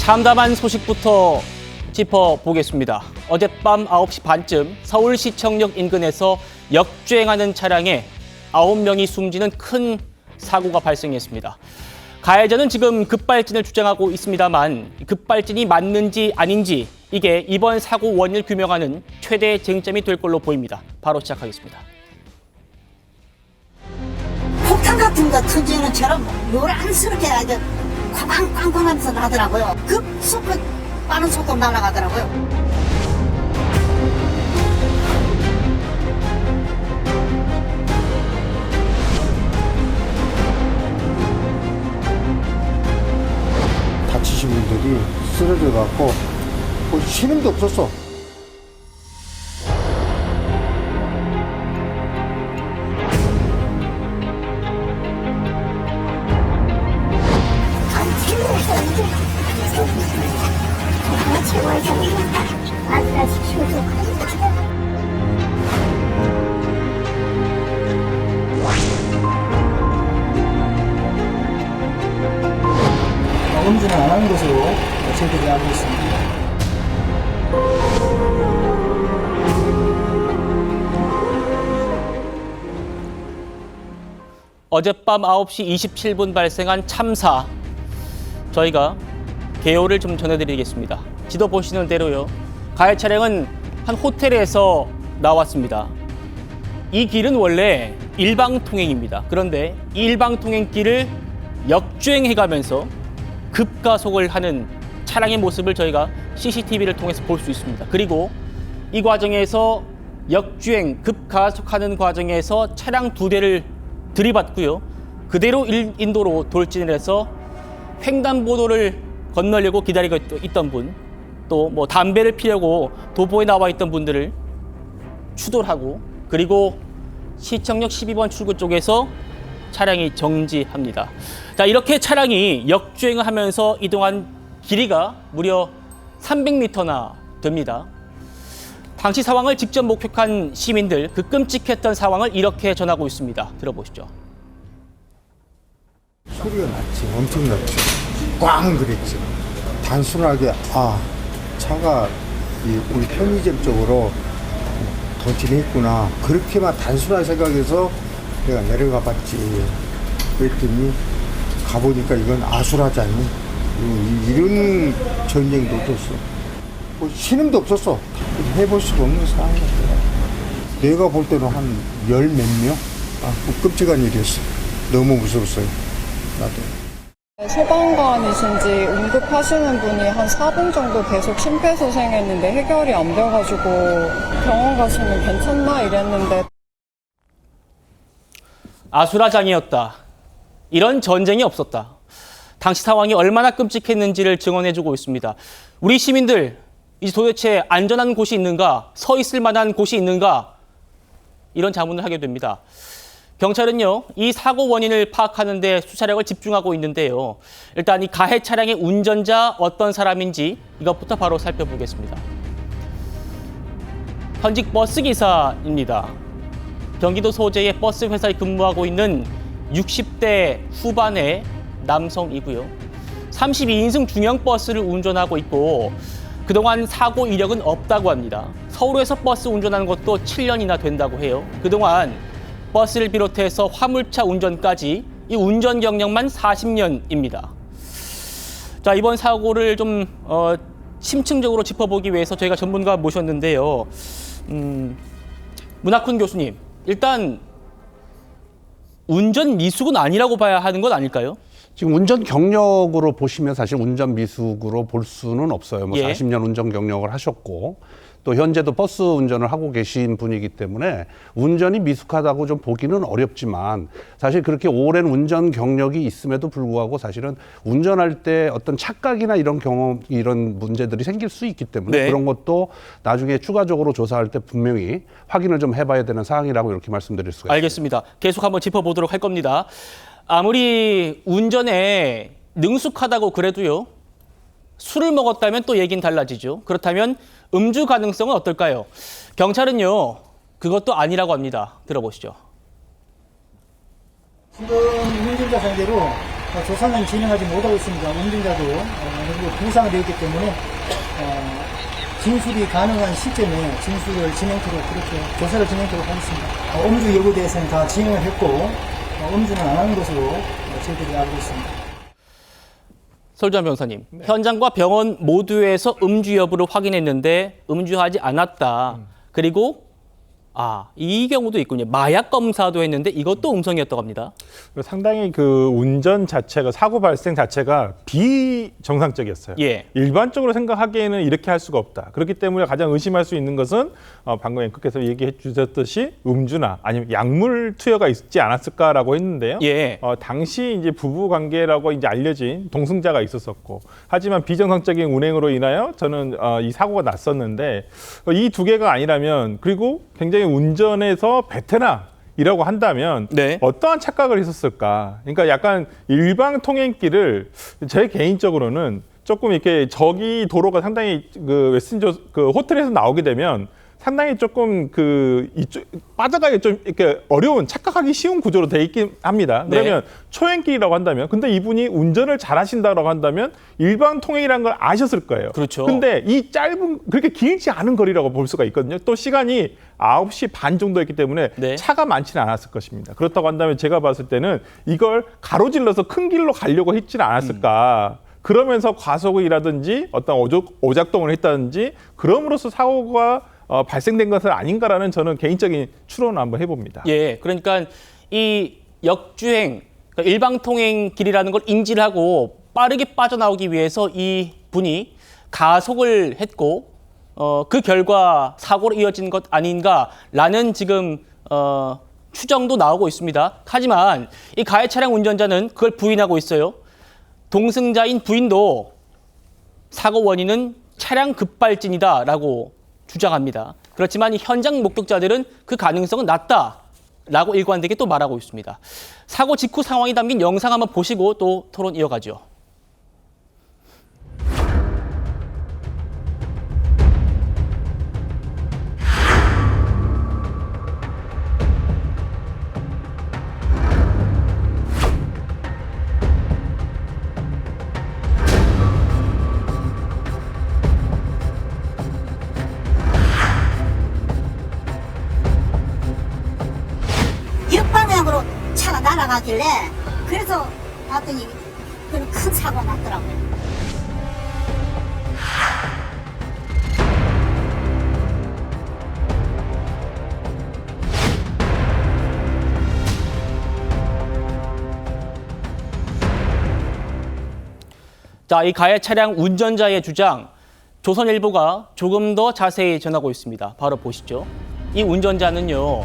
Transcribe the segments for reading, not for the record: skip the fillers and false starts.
참담한 소식부터 짚어보겠습니다. 어젯밤 9시 반쯤 서울시청역 인근에서 역주행하는 차량에 9명이 숨지는 큰 사고가 발생했습니다. 가해자는 지금 급발진을 주장하고 있습니다만 급발진이 맞는지 아닌지 이게 이번 사고 원인을 규명하는 최대 쟁점이 될 걸로 보입니다. 바로 시작하겠습니다. 폭탄 같은 거 터지는 처럼 요란스럽게 아주 쾅쾅쾅쾅 하면서 나더라고요. 급속도 빠른 속도로 날아가더라고요. 다치신 분들이 쓰러져 갖고 쉬는 게 없었어. 음주는 안 하는 것으로 저희들이 알고 있습니다. 어젯밤 9시 27분 발생한 참사, 저희가 개요를 좀 전해드리겠습니다. 지도 보시는 대로요. 가해 차량은 한 호텔에서 나왔습니다. 이 길은 원래 일방통행입니다. 그런데 이 일방통행길을 역주행해가면서 급가속을 하는 차량의 모습을 저희가 CCTV를 통해서 볼 수 있습니다. 그리고 이 과정에서 역주행, 급가속하는 과정에서 차량 2대를 들이받고요. 그대로 인도로 돌진을 해서 횡단보도를 건너려고 기다리고 있던 분, 또 뭐 담배를 피려고 도보에 나와 있던 분들을 추돌하고 그리고 시청역 12번 출구 쪽에서 차량이 정지합니다. 자, 이렇게 차량이 역주행을 하면서 이동한 길이가 무려 300m나 됩니다. 당시 상황을 직접 목격한 시민들, 그 끔찍했던 상황을 이렇게 전하고 있습니다. 들어보시죠. 소리가 났지. 엄청 났지. 꽝 그랬지. 단순하게 차가 우리 편의점 쪽으로 더 진했구나. 그렇게만 단순하게 생각해서 내가 내려가 봤지. 그랬더니 가보니까 이건 아수라장이 이런 전쟁도 없었어. 신음도 없었어. 해볼 수가 없는 상황이었어. 내가 볼 때는 한 열 몇 명? 끔찍한 일이었어. 너무 무서웠어요. 나도. 소방관이신지 응급하시는 분이 한 4분 정도 계속 심폐소생했는데 해결이 안 돼가지고 병원 가시면 괜찮나 이랬는데 아수라장이었다. 이런 전쟁이 없었다. 당시 상황이 얼마나 끔찍했는지를 증언해주고 있습니다. 우리 시민들, 이제 도대체 안전한 곳이 있는가, 서 있을 만한 곳이 있는가, 이런 자문을 하게 됩니다. 경찰은요, 이 사고 원인을 파악하는 데 수사력을 집중하고 있는데요. 일단 이 가해 차량의 운전자 어떤 사람인지 이것부터 바로 살펴보겠습니다. 현직 버스기사입니다. 경기도 소재의 버스 회사에 근무하고 있는 60대 후반의 남성이고요. 32인승 중형 버스를 운전하고 있고 그동안 사고 이력은 없다고 합니다. 서울에서 버스 운전하는 것도 7년이나 된다고 해요. 그동안 버스를 비롯해서 화물차 운전까지 이 운전 경력만 40년입니다. 자, 이번 사고를 좀 심층적으로 짚어보기 위해서 저희가 전문가 모셨는데요. 문학훈 교수님, 일단 운전 미숙은 아니라고 봐야 하는 건 아닐까요? 지금 운전 경력으로 보시면 사실 운전 미숙으로 볼 수는 없어요. 40년 운전 경력을 하셨고 또 현재도 버스 운전을 하고 계신 분이기 때문에 운전이 미숙하다고 좀 보기는 어렵지만 사실 그렇게 오랜 운전 경력이 있음에도 불구하고 사실은 운전할 때 어떤 착각이나 이런 경험, 이런 문제들이 생길 수 있기 때문에 그런 것도 나중에 추가적으로 조사할 때 분명히 확인을 좀 해봐야 되는 사항이라고 이렇게 말씀드릴 수가 있습니다. 알겠습니다. 계속 한번 짚어보도록 할 겁니다. 아무리 운전에 능숙하다고 그래도요. 술을 먹었다면 또 얘기는 달라지죠. 그렇다면 음주 가능성은 어떨까요? 경찰은요. 그것도 아니라고 합니다. 들어보시죠. 지금 운전자 상대로 조사는 진행하지 못하고 있습니다. 운전자도 일부 부상이 되었기 때문에 진술이 가능한 시점에 진술을 진행토록 그렇게 조사를 진행토록 하겠습니다. 음주 여부에 대해서는 다 진행을 했고 음주는 안 하는 것으로 저희들이 알고 있습니다. 설주환 변호사님, 현장과 병원 모두에서 음주 여부를 확인했는데 음주하지 않았다. 그리고 이 경우도 있군요. 마약 검사도 했는데 이것도 음성이었다고 합니다. 상당히 그 운전 자체가 사고 발생 자체가 비정상적이었어요. 예. 일반적으로 생각하기에는 이렇게 할 수가 없다. 그렇기 때문에 가장 의심할 수 있는 것은 방금 앵커께서 얘기해 주셨듯이 음주나 아니면 약물 투여가 있지 않았을까라고 했는데요. 예. 당시 이제 부부 관계라고 이제 알려진 동승자가 있었었고, 하지만 비정상적인 운행으로 인하여 저는 이 사고가 났었는데 이 두 개가 아니라면, 그리고 굉장히 운전에서 베테랑이라고 한다면 네. 어떠한 착각을 했었을까? 그러니까 약간 일방 통행길을 제 개인적으로는 조금 이렇게 저기 도로가 상당히 그 웨스틴조 그 호텔에서 나오게 되면 상당히 조금 그 이쪽 빠져가기 좀 이렇게 어려운, 착각하기 쉬운 구조로 돼 있긴 합니다. 그러면 초행길이라고 한다면, 근데 이분이 운전을 잘하신다라고 한다면 일반 통행이라는 걸 아셨을 거예요. 그렇죠. 근데 이 짧은, 그렇게 길지 않은 거리라고 볼 수가 있거든요. 또 시간이 9시 반 정도였기 때문에 네. 차가 많지는 않았을 것입니다. 그렇다고 한다면 제가 봤을 때는 이걸 가로질러서 큰 길로 가려고 했지는 않았을까. 그러면서 과속이라든지 어떤 오작동을 했다든지 그럼으로써 사고가 발생된 것은 아닌가라는 저는 개인적인 추론을 한번 해봅니다. 예, 그러니까 이 역주행, 그러니까 일방통행 길이라는 걸 인지를 하고 빠르게 빠져나오기 위해서 이 분이 가속을 했고 그 결과 사고로 이어진 것 아닌가라는 지금 추정도 나오고 있습니다. 하지만 이 가해 차량 운전자는 그걸 부인하고 있어요. 동승자인 부인도 사고 원인은 차량 급발진이다라고 주장합니다. 그렇지만 이 현장 목격자들은 그 가능성은 낮다라고 일관되게 또 말하고 있습니다. 사고 직후 상황이 담긴 영상 한번 보시고 또 토론 이어가죠. 역방향으로 차가 날아가길래 그래서 봤더니 큰 사고가 났더라고요. 자, 이 가해 차량 운전자의 주장, 조선일보가 조금 더 자세히 전하고 있습니다. 바로 보시죠. 이 운전자는요,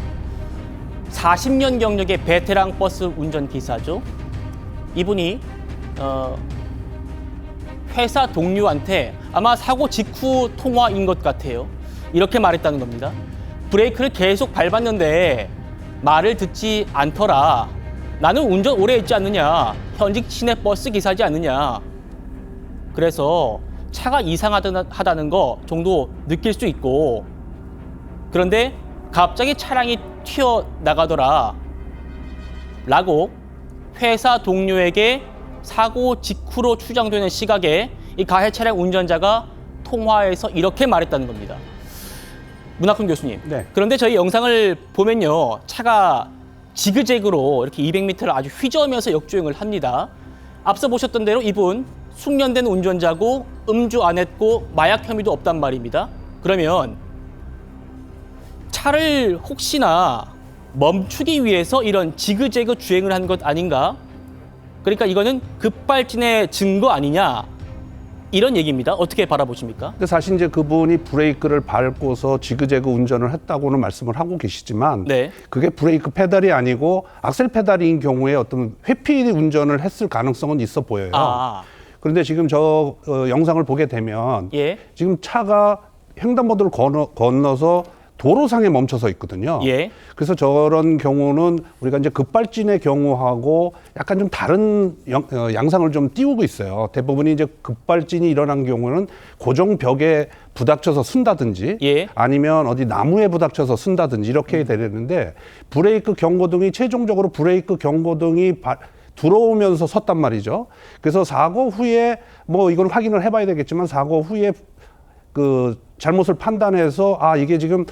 40년 경력의 베테랑 버스 운전기사죠. 이분이 회사 동료한테 아마 사고 직후 통화인 것 같아요. 이렇게 말했다는 겁니다. 브레이크를 계속 밟았는데 말을 듣지 않더라. 나는 운전 오래 했지 않느냐. 현직 시내버스 기사지 않느냐. 그래서 차가 이상하다는 거 정도 느낄 수 있고, 그런데 갑자기 차량이 튀어나가더라 라고 회사 동료에게 사고 직후로 추정되는 시각에 이 가해 차량 운전자가 통화에서 이렇게 말했다는 겁니다. 문학훈 교수님, 네. 그런데 저희 영상을 보면요, 차가 지그재그로 이렇게 200m를 아주 휘저으면서 역주행을 합니다. 앞서 보셨던 대로 이분 숙련된 운전자고 음주 안 했고 마약 혐의도 없단 말입니다. 그러면 차를 혹시나 멈추기 위해서 이런 지그재그 주행을 한 것 아닌가? 그러니까 이거는 급발진의 증거 아니냐? 이런 얘기입니다. 어떻게 바라보십니까? 근데 사실 이제 그분이 브레이크를 밟고서 지그재그 운전을 했다고는 말씀을 하고 계시지만 네. 그게 브레이크 페달이 아니고 악셀 페달인 경우에 어떤 회피 운전을 했을 가능성은 있어 보여요. 그런데 지금 저 영상을 보게 되면 예. 지금 차가 횡단보도를 건너서 도로상에 멈춰서 있거든요. 예. 그래서 저런 경우는 우리가 이제 급발진의 경우하고 약간 좀 다른 양상을 좀 띄우고 있어요. 대부분이 이제 급발진이 일어난 경우는 고정 벽에 부닥쳐서 쓴다든지 예. 아니면 어디 나무에 부닥쳐서 쓴다든지 이렇게 되는데 브레이크 경고등이 최종적으로 브레이크 경고등이 들어오면서 섰단 말이죠. 그래서 사고 후에 뭐 이건 확인을 해봐야 되겠지만 사고 후에 그 잘못을 판단해서 이게 지금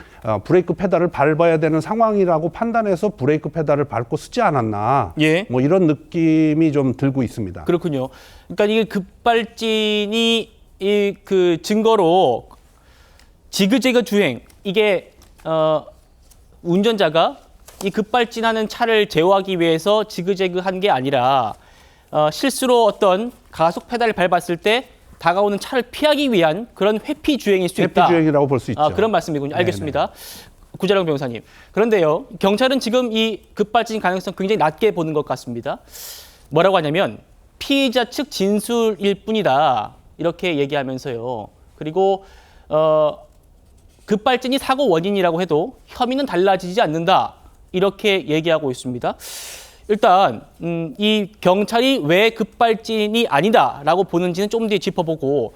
브레이크 페달을 밟아야 되는 상황이라고 판단해서 브레이크 페달을 밟고 쓰지 않았나. 예. 뭐 이런 느낌이 좀 들고 있습니다. 그렇군요. 그러니까 이게 급발진이 이 그 증거로 지그재그 주행 이게 운전자가 이 급발진하는 차를 제어하기 위해서 지그재그 한 게 아니라 실수로 어떤 가속 페달을 밟았을 때 다가오는 차를 피하기 위한 그런 회피 주행일 수 있다. 회피 주행이라고 볼 수 있죠. 그런 말씀이군요. 알겠습니다. 구자령 변호사님. 그런데요, 경찰은 지금 이 급발진 가능성 굉장히 낮게 보는 것 같습니다. 뭐라고 하냐면 피의자 측 진술일 뿐이다. 이렇게 얘기하면서요. 그리고 급발진이 사고 원인이라고 해도 혐의는 달라지지 않는다. 이렇게 얘기하고 있습니다. 일단 이 경찰이 왜 급발진이 아니다라고 보는지는 좀 뒤에 짚어보고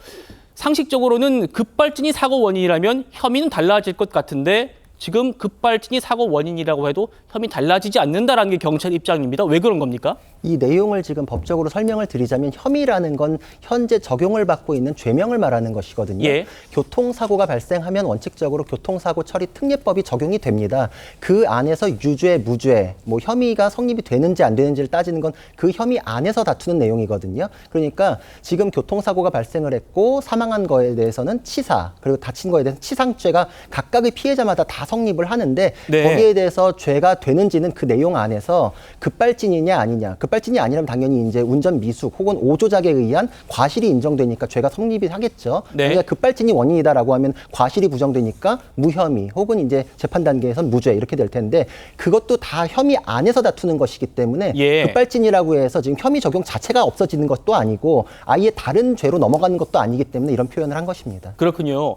상식적으로는 급발진이 사고 원인이라면 혐의는 달라질 것 같은데 지금 급발진이 사고 원인이라고 해도 혐의 달라지지 않는다라는 게 경찰 입장입니다. 왜 그런 겁니까? 이 내용을 지금 법적으로 설명을 드리자면 혐의라는 건 현재 적용을 받고 있는 죄명을 말하는 것이거든요. 예. 교통사고가 발생하면 원칙적으로 교통사고 처리 특례법이 적용이 됩니다. 그 안에서 유죄, 무죄, 뭐 혐의가 성립이 되는지 안 되는지를 따지는 건 그 혐의 안에서 다투는 내용이거든요. 그러니까 지금 교통사고가 발생을 했고 사망한 거에 대해서는 치사, 그리고 다친 거에 대해서 치상죄가 각각의 피해자마다 다 성립을 하는데 네. 거기에 대해서 죄가 되는지는 그 내용 안에서 급발진이냐 아니냐. 급발진이 아니라면 당연히 이제 운전 미숙 혹은 오조작에 의한 과실이 인정되니까 죄가 성립이 하겠죠. 네. 그러니까 급발진이 원인이다라고 하면 과실이 부정되니까 무혐의 혹은 이제 재판 단계에선 무죄 이렇게 될 텐데 그것도 다 혐의 안에서 다투는 것이기 때문에 예. 급발진이라고 해서 지금 혐의 적용 자체가 없어지는 것도 아니고 아예 다른 죄로 넘어가는 것도 아니기 때문에 이런 표현을 한 것입니다. 그렇군요.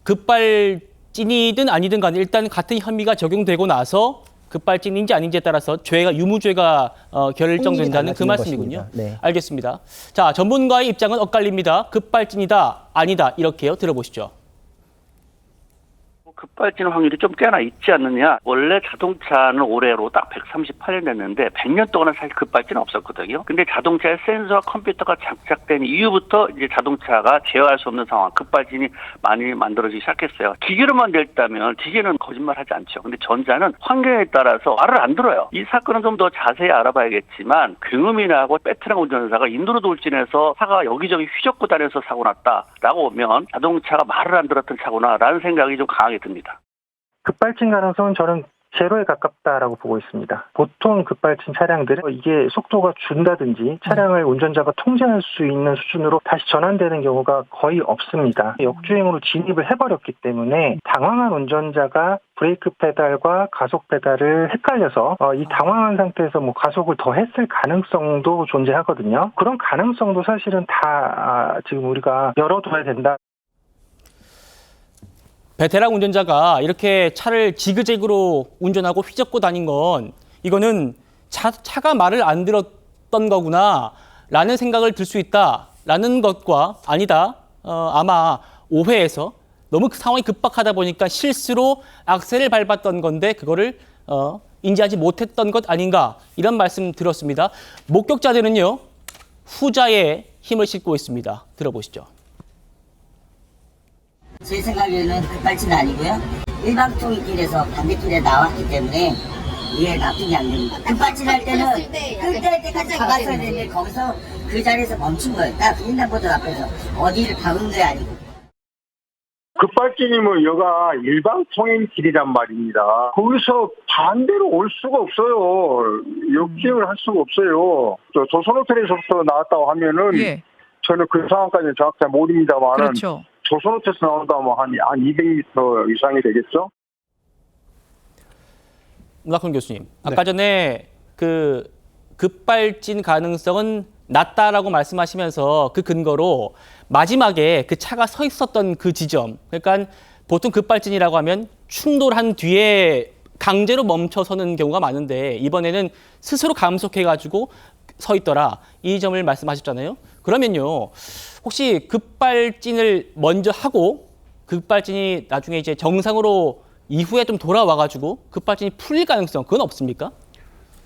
급발진이든 아니든 간에 일단 같은 혐의가 적용되고 나서 급발진인지 아닌지에 따라서 죄가 유무죄가 결정된다는 그 달라지는 말씀이군요. 것입니다. 네. 알겠습니다. 자, 전문가의 입장은 엇갈립니다. 급발진이다, 아니다 이렇게요. 들어보시죠. 급발진 확률이 좀 꽤나 있지 않느냐. 원래 자동차는 올해로 딱 138년 됐는데 100년 동안은 사실 급발진은 없었거든요. 근데 자동차에 센서와 컴퓨터가 장착된 이후부터 이제 자동차가 제어할 수 없는 상황, 급발진이 많이 만들어지기 시작했어요. 기계로만 됐다면 기계는 거짓말하지 않죠. 근데 전자는 환경에 따라서 말을 안 들어요. 이 사건은 좀 더 자세히 알아봐야겠지만 경음이나고 베테랑 운전사가 인도로 돌진해서 차가 여기저기 휘젓고 다녀서 사고 났다라고 보면 자동차가 말을 안 들었던 차구나라는 생각이 좀 강하게 듭니다. 급발진 가능성은 저는 제로에 가깝다라고 보고 있습니다. 보통 급발진 차량들은 이게 속도가 준다든지 차량을 운전자가 통제할 수 있는 수준으로 다시 전환되는 경우가 거의 없습니다. 역주행으로 진입을 해버렸기 때문에 당황한 운전자가 브레이크 페달과 가속 페달을 헷갈려서 이 당황한 상태에서 뭐 가속을 더 했을 가능성도 존재하거든요. 그런 가능성도 사실은 다 지금 우리가 열어둬야 된다. 베테랑 운전자가 이렇게 차를 지그재그로 운전하고 휘젓고 다닌 건 이거는 차가 말을 안 들었던 거구나 라는 생각을 들 수 있다라는 것과 아니다. 아마 오해해서 너무 상황이 급박하다 보니까 실수로 악셀을 밟았던 건데 그거를 인지하지 못했던 것 아닌가 이런 말씀 들었습니다. 목격자들은요. 후자의 힘을 싣고 있습니다. 들어보시죠. 제 생각에는 급발진은 아니고요. 일방통행길에서 반대길에 나왔기 때문에 이게 납득이 안 됩니다. 급발진할 때는 끝날 때까지 가봤어야 되는데 거기서 그 자리에서 멈춘 거예요. 딱 횡단보도 앞에서 어디를 박은 게 아니고. 급발진이면 여가 일방통행길이란 말입니다. 거기서 반대로 올 수가 없어요. 역주행을 할 수가 없어요. 저 조선호텔에서부터 나왔다고 하면은 예. 저는 그 상황까지는 정확히 모릅니다만 그렇죠. 조선호텔에서 나온다면 한 200m 이상이 되겠죠? 문학훈 교수님, 아까 전에 그 급발진 가능성은 낮다라고 말씀하시면서 그 근거로 마지막에 그 차가 서 있었던 그 지점, 그러니까 보통 급발진이라고 하면 충돌한 뒤에 강제로 멈춰서는 경우가 많은데 이번에는 스스로 감속해가지고 서 있더라. 이 점을 말씀하셨잖아요. 그러면요, 혹시 급발진을 먼저 하고 급발진이 나중에 이제 정상으로 이후에 좀 돌아와가지고 급발진이 풀릴 가능성 그건 없습니까?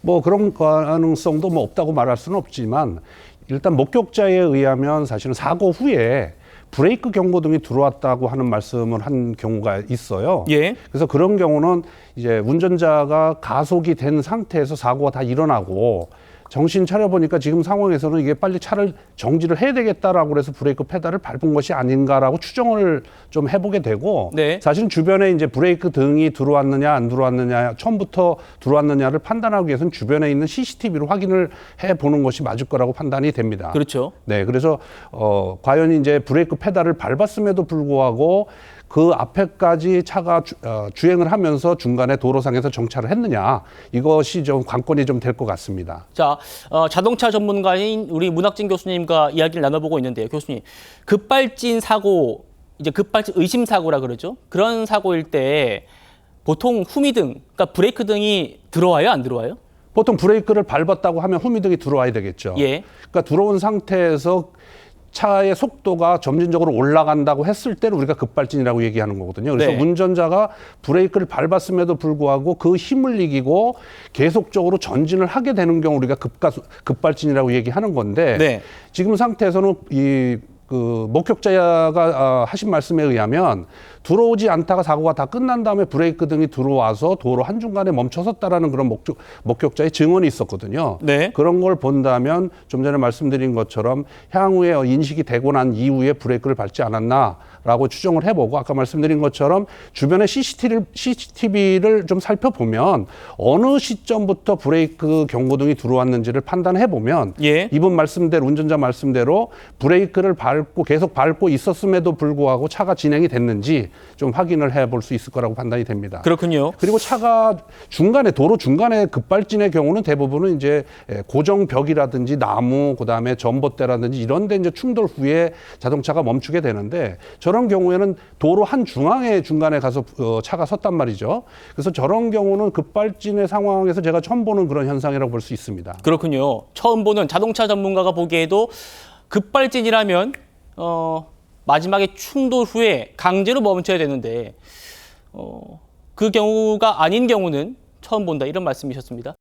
뭐 그런 가능성도 뭐 없다고 말할 수는 없지만 일단 목격자에 의하면 사실은 사고 후에 브레이크 경고등이 들어왔다고 하는 말씀을 한 경우가 있어요. 예. 그래서 그런 경우는 이제 운전자가 가속이 된 상태에서 사고가 다 일어나고 정신 차려보니까 지금 상황에서는 이게 빨리 차를 정지를 해야 되겠다라고 그래서 브레이크 페달을 밟은 것이 아닌가라고 추정을 좀 해보게 되고 네. 사실 주변에 이제 브레이크 등이 들어왔느냐 안 들어왔느냐 처음부터 들어왔느냐를 판단하기 위해서는 주변에 있는 CCTV로 확인을 해보는 것이 맞을 거라고 판단이 됩니다. 그렇죠. 네, 그래서 과연 이제 브레이크 페달을 밟았음에도 불구하고 그 앞에까지 차가 주행을 하면서 중간에 도로상에서 정차를 했느냐 이것이 좀 관건이 좀 될 것 같습니다. 자, 자동차 전문가인 우리 문학진 교수님과 이야기를 나눠보고 있는데요. 교수님, 급발진 사고, 이제 급발진 의심 사고라 그러죠. 그런 사고일 때 보통 후미등, 그러니까 브레이크 등이 들어와요, 안 들어와요? 보통 브레이크를 밟았다고 하면 후미등이 들어와야 되겠죠. 예. 그러니까 들어온 상태에서 차의 속도가 점진적으로 올라간다고 했을 때를 우리가 급발진이라고 얘기하는 거거든요. 그래서 네. 운전자가 브레이크를 밟았음에도 불구하고 그 힘을 이기고 계속적으로 전진을 하게 되는 경우 우리가 급발진이라고 얘기하는 건데 네. 지금 상태에서는 목격자가 하신 말씀에 의하면 들어오지 않다가 사고가 다 끝난 다음에 브레이크 등이 들어와서 도로 한중간에 멈춰섰다라는 그런 목격자의 증언이 있었거든요. 네. 그런 걸 본다면 좀 전에 말씀드린 것처럼 향후에 인식이 되고 난 이후에 브레이크를 밟지 않았나라고 추정을 해보고 아까 말씀드린 것처럼 주변에 CCTV를 좀 살펴보면 어느 시점부터 브레이크 경고등이 들어왔는지를 판단해보면 예. 이분 말씀대로 운전자 말씀대로 브레이크를 밟고 계속 밟고 있었음에도 불구하고 차가 진행이 됐는지 좀 확인을 해볼 수 있을 거라고 판단이 됩니다. 그렇군요. 그리고 차가 도로 중간에 급발진의 경우는 대부분은 이제 고정벽이라든지 나무, 그다음에 전봇대라든지 이런 데 이제 충돌 후에 자동차가 멈추게 되는데 저런 경우에는 도로 한 중간에 가서 차가 섰단 말이죠. 그래서 저런 경우는 급발진의 상황에서 제가 처음 보는 그런 현상이라고 볼 수 있습니다. 그렇군요. 처음 보는 자동차 전문가가 보기에도 급발진이라면 마지막에 충돌 후에 강제로 멈춰야 되는데 그 경우가 아닌 경우는 처음 본다 이런 말씀이셨습니다.